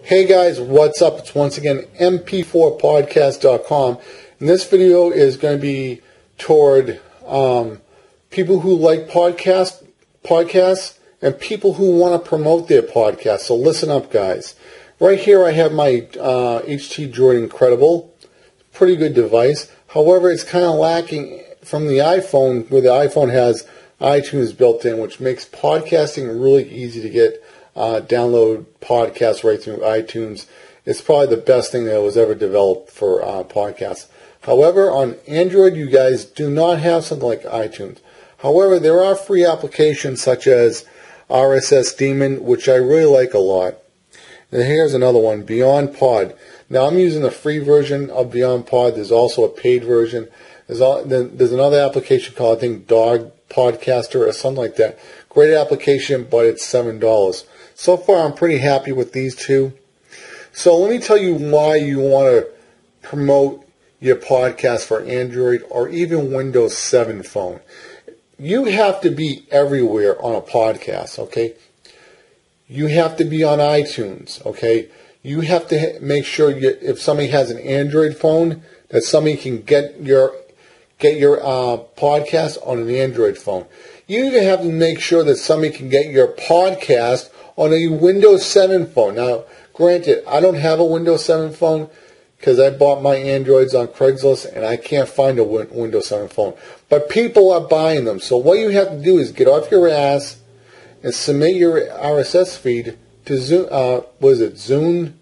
Hey guys, what's up? It's once again mp4podcast.com, and this video is going to be toward people who like podcasts and people who want to promote their podcast. So listen up, guys. Right here I have my HT Droid Incredible. Pretty good device. However, it's kind of lacking from the iPhone, where the iPhone has iTunes built in, which makes podcasting really easy to get. Download podcasts right through iTunes. It's probably the best thing that was ever developed for podcasts. However, on Android, you guys do not have something like iTunes. However, there are free applications such as RSS Daemon, which I really like a lot. And here's another one, Beyond Pod. Now, I'm using the free version of Beyond Pod. There's also a paid version. There's another application called, I think, Dog Podcaster or something like that. Great application, but it's $7. So far, I'm pretty happy with these two. So let me tell you why you want to promote your podcast for Android or even Windows 7 phone. You have to be everywhere on a podcast, okay? You have to be on iTunes, okay? You have to make sure if somebody has an Android phone, that somebody can get your podcast on an Android phone. You even have to make sure that somebody can get your podcast on a Windows 7 phone. Now, granted, I don't have a Windows 7 phone because I bought my Androids on Craigslist and I can't find a Windows 7 phone. But people are buying them. So what you have to do is get off your ass and submit your RSS feed to Zune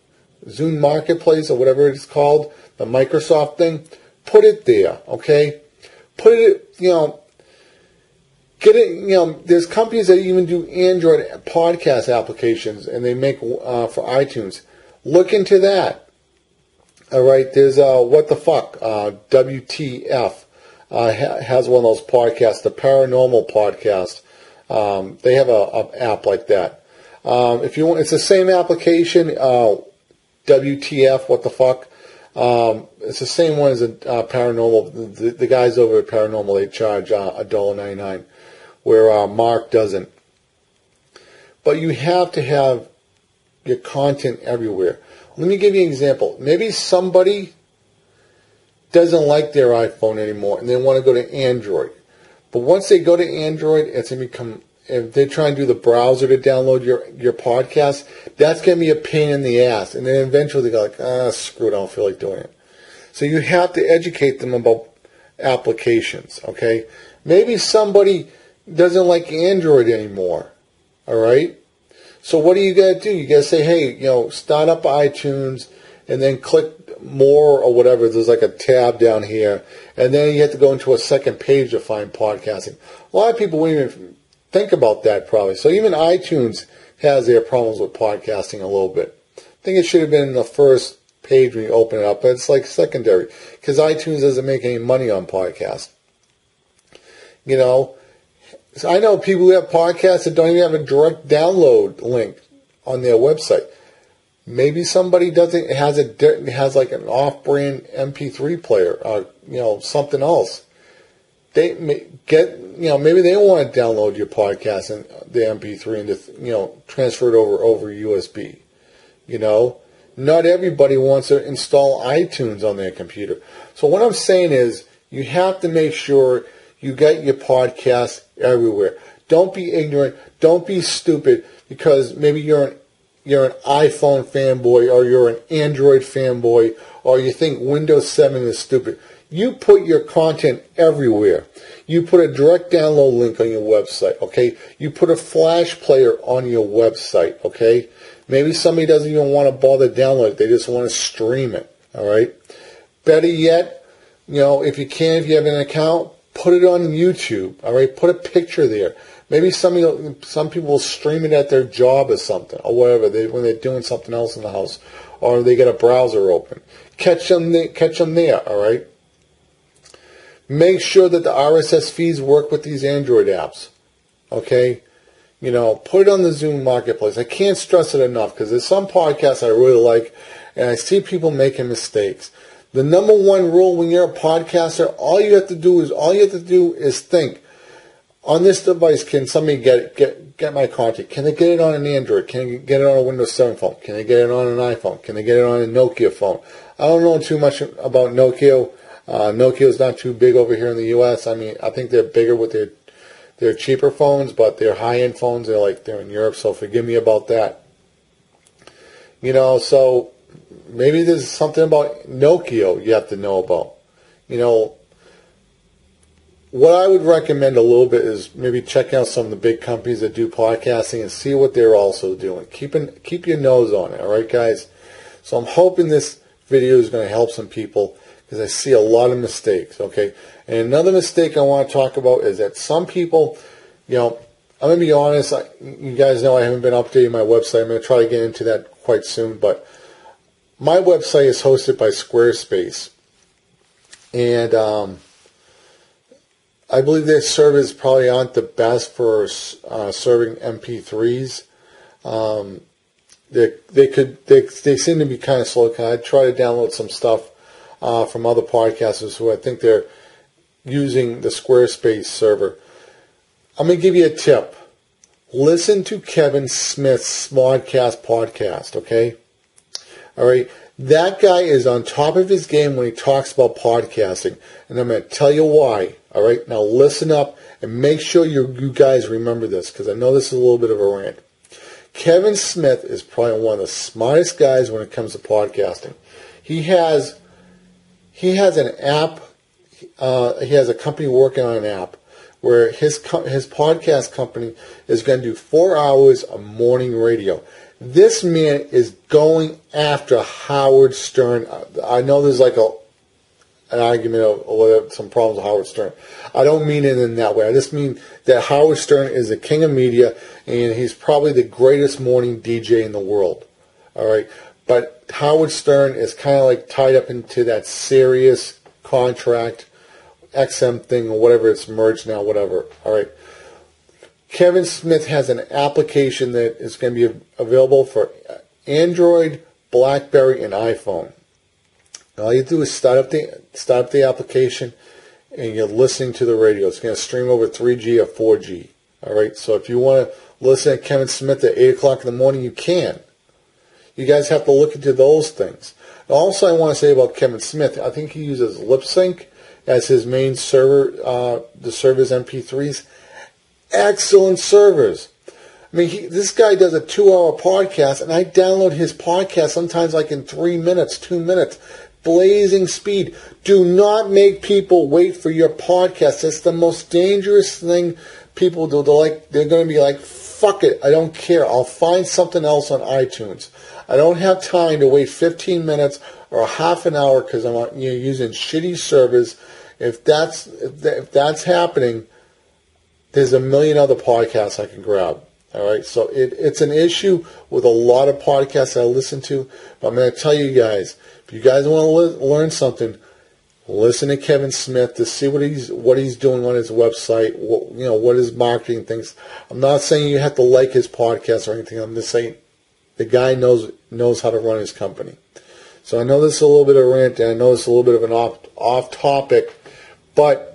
Marketplace or whatever it's called, the Microsoft thing. Put it there, okay? Put it, get it, there's companies that even do Android podcast applications and they make for iTunes. Look into that. All right, there's What the Fuck, WTF has one of those podcasts, the Paranormal Podcast. They have a app like that. If you want, it's the same application, WTF, What the Fuck. It's the same one as a Paranormal. The guys over at Paranormal, they charge $1.99, where Mark doesn't. But you have to have your content everywhere. Let me give you an example. Maybe somebody doesn't like their iPhone anymore and they want to go to Android. But once they go to Android, it's going to become, if they try and do the browser to download your podcast, that's going to be a pain in the ass. And then eventually they go like, screw it, I don't feel like doing it. So you have to educate them about applications, okay? Maybe somebody doesn't like Android anymore, all right? So what do you got to do? You got to say, hey, start up iTunes and then click more or whatever. There's like a tab down here. And then you have to go into a second page to find podcasting. A lot of people wouldn't even think about that probably. So even iTunes has their problems with podcasting a little bit. I think it should have been in the first page when you open it up, but it's like secondary because iTunes doesn't make any money on podcasts. So I know people who have podcasts that don't even have a direct download link on their website. Maybe somebody has like an off-brand MP3 player or something else. They maybe they want to download your podcast and the MP3 and transfer it over USB. Not everybody wants to install iTunes on their computer. So what I'm saying is you have to make sure you get your podcast everywhere. Don't be ignorant. Don't be stupid because maybe you're an iPhone fanboy or you're an Android fanboy or you think Windows 7 is stupid. You put your content everywhere. You put a direct download link on your website, okay? You put a Flash player on your website, okay? Maybe somebody doesn't even want to bother download it. They just want to stream it, all right? Better yet, if you have an account, put it on YouTube, all right? Put a picture there. Maybe some people will stream it at their job or something, or whatever, when they're doing something else in the house, or they get a browser open. Catch them there, all right? Make sure that the RSS feeds work with these Android apps, okay? Put it on the Zune Marketplace. I can't stress it enough because there's some podcasts I really like, and I see people making mistakes. The number one rule when you're a podcaster, all you have to do is think, on this device, can somebody get my content? Can they get it on an Android? Can they get it on a Windows 7 phone? Can they get it on an iPhone? Can they get it on a Nokia phone? I don't know too much about Nokia. Nokia is not too big over here in the U.S. I mean, I think they're bigger with their cheaper phones, but their high-end phones, they're in Europe, so forgive me about that. You know, so maybe there's something about Nokia you have to know about. You know, what I would recommend a little bit is maybe checking out some of the big companies that do podcasting and see what they're also doing. Keep your nose on it, all right, guys? So I'm hoping this video is going to help some people because I see a lot of mistakes, okay? And another mistake I want to talk about is that some people, you know, I'm going to be honest, you guys know I haven't been updating my website. I'm going to try to get into that quite soon, but my website is hosted by Squarespace. And I believe their servers probably aren't the best for serving MP3s. They seem to be kind of slow. I try to download some stuff from other podcasters who I think they're using the Squarespace server. I'm going to give you a tip. Listen to Kevin Smith's Smodcast podcast, okay? All right. That guy is on top of his game when he talks about podcasting, and I'm going to tell you why. All right, now listen up and make sure you guys remember this, because I know this is a little bit of a rant. Kevin Smith is probably one of the smartest guys when it comes to podcasting. He has an app. He has a company working on an app where his podcast company is going to do 4 hours of morning radio. This man is going after Howard Stern. I know there's like an argument of some problems with Howard Stern. I don't mean it in that way. I just mean that Howard Stern is the king of media, and he's probably the greatest morning DJ in the world. All right, but Howard Stern is kind of like tied up into that Sirius contract, XM thing, or whatever. It's merged now, whatever. All right. Kevin Smith has an application that is going to be available for Android, BlackBerry, and iPhone. All you do is start up the application, and you're listening to the radio. It's going to stream over 3G or 4G. All right. So if you want to listen to Kevin Smith at 8 o'clock in the morning, you can. You guys have to look into those things. Also, I want to say about Kevin Smith, I think he uses LipSync as his main server, the server's MP3s. Excellent servers. I mean, this guy does a 2-hour podcast, and I download his podcast sometimes like in 3 minutes, 2 minutes. Blazing speed. Do not make people wait for your podcast. It's the most dangerous thing people do. They're going to be like, fuck it, I don't care. I'll find something else on iTunes. I don't have time to wait 15 minutes or half an hour because I'm using shitty servers. If that's happening, there's a million other podcasts I can grab. All right, so it's an issue with a lot of podcasts I listen to. But I'm going to tell you guys, if you guys want to learn something, listen to Kevin Smith to see what he's doing on his website. What his marketing things. I'm not saying you have to like his podcast or anything. I'm just saying the guy knows how to run his company. So I know this is a little bit of a rant, and I know it's a little bit of an off topic, but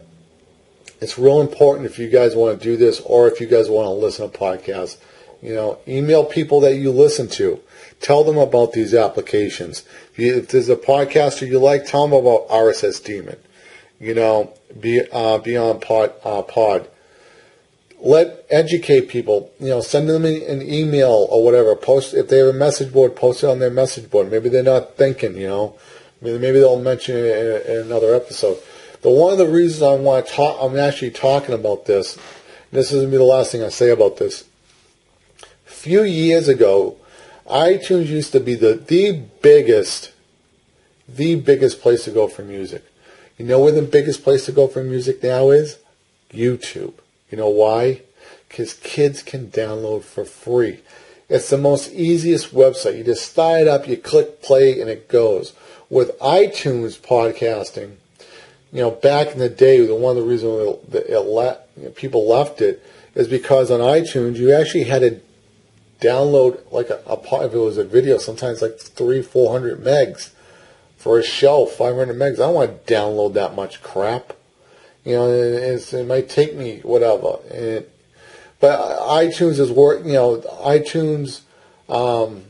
it's real important if you guys want to do this, or if you guys want to listen to podcasts. Email people that you listen to. Tell them about these applications. If there's a podcaster you like, tell them about RSS Demon. Beyond Pod. Educate people. Send them an email or whatever. Post if they have a message board. Post it on their message board. Maybe they're not thinking. Maybe they'll mention it in another episode. But one of the reasons I'm actually talking about this. This is going to be the last thing I say about this. A few years ago, iTunes used to be the biggest place to go for music. You know where the biggest place to go for music now is? YouTube. You know why? Because kids can download for free. It's the most easiest website. You just start it up, you click play, and it goes. With iTunes podcasting, back in the day, one of the reasons people left it is because on iTunes, you actually had to download if it was a video, sometimes like 300-400 megs for a show, 500 megs. I don't want to download that much crap. it might take me whatever. But iTunes is iTunes, on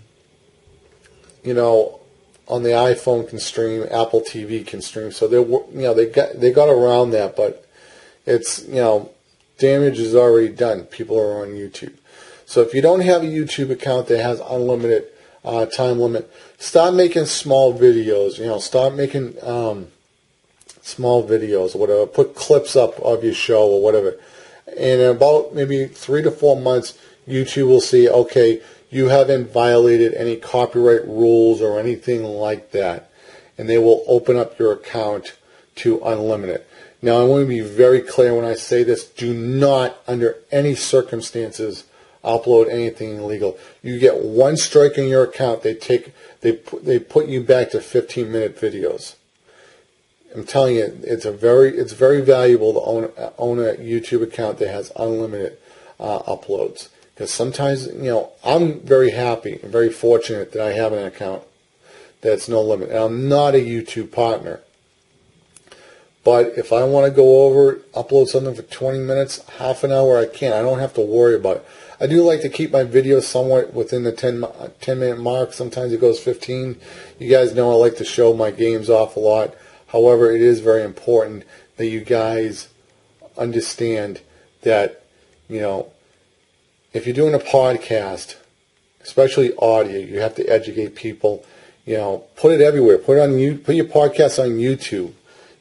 the iPhone can stream, Apple TV can stream. So they got around that, but it's, damage is already done. People are on YouTube. So if you don't have a YouTube account that has unlimited time limit, start making small videos. Start making small videos or whatever. Put clips up of your show or whatever. And in about maybe 3 to 4 months, YouTube will see, okay, you haven't violated any copyright rules or anything like that. And they will open up your account to unlimited. Now, I want to be very clear when I say this. Do not, under any circumstances, upload anything illegal. You get one strike in your account, they put you back to 15-minute videos. I'm telling you, it's very valuable to own a YouTube account that has unlimited uploads. Because sometimes, I'm very happy and very fortunate that I have an account that's no limit. And I'm not a YouTube partner. But if I want to go over, upload something for 20 minutes, half an hour, I can. I don't have to worry about it. I do like to keep my videos somewhat within the 10-minute mark. Sometimes it goes 15. You guys know I like to show my games off a lot. However, it is very important that you guys understand that, if you're doing a podcast, especially audio, you have to educate people. Put it everywhere. Put your podcast on YouTube.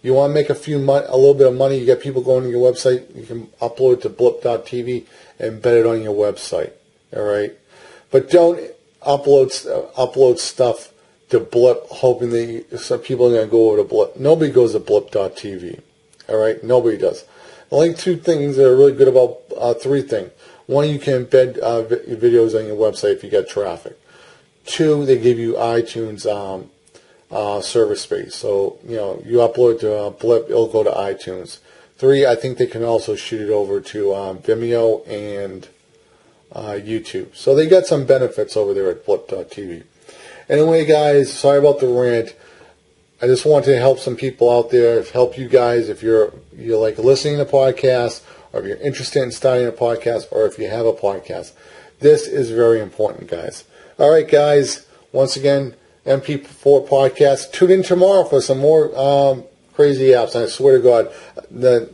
You want to make a little bit of money, you get people going to your website, you can upload it to blip.tv and embed it on your website. All right? But don't upload stuff to Blip hoping that some people are going to go over to Blip. Nobody goes to blip.tv. All right? Nobody does. Only two things that are really good about, three things. One, you can embed videos on your website if you get traffic. Two, they give you iTunes server space. So, you upload to Blip, it'll go to iTunes. Three, I think they can also shoot it over to Vimeo and YouTube. So they got some benefits over there at Blip.tv. Anyway, guys, sorry about the rant. I just wanted to help some people out there, help you guys if you're like listening to podcasts, or if you're interested in starting a podcast, or if you have a podcast. This is very important, guys. All right, guys, once again, MP4 podcast. Tune in tomorrow for some more crazy apps. And I swear to God,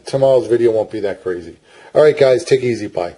tomorrow's video won't be that crazy. All right, guys, take it easy. Bye.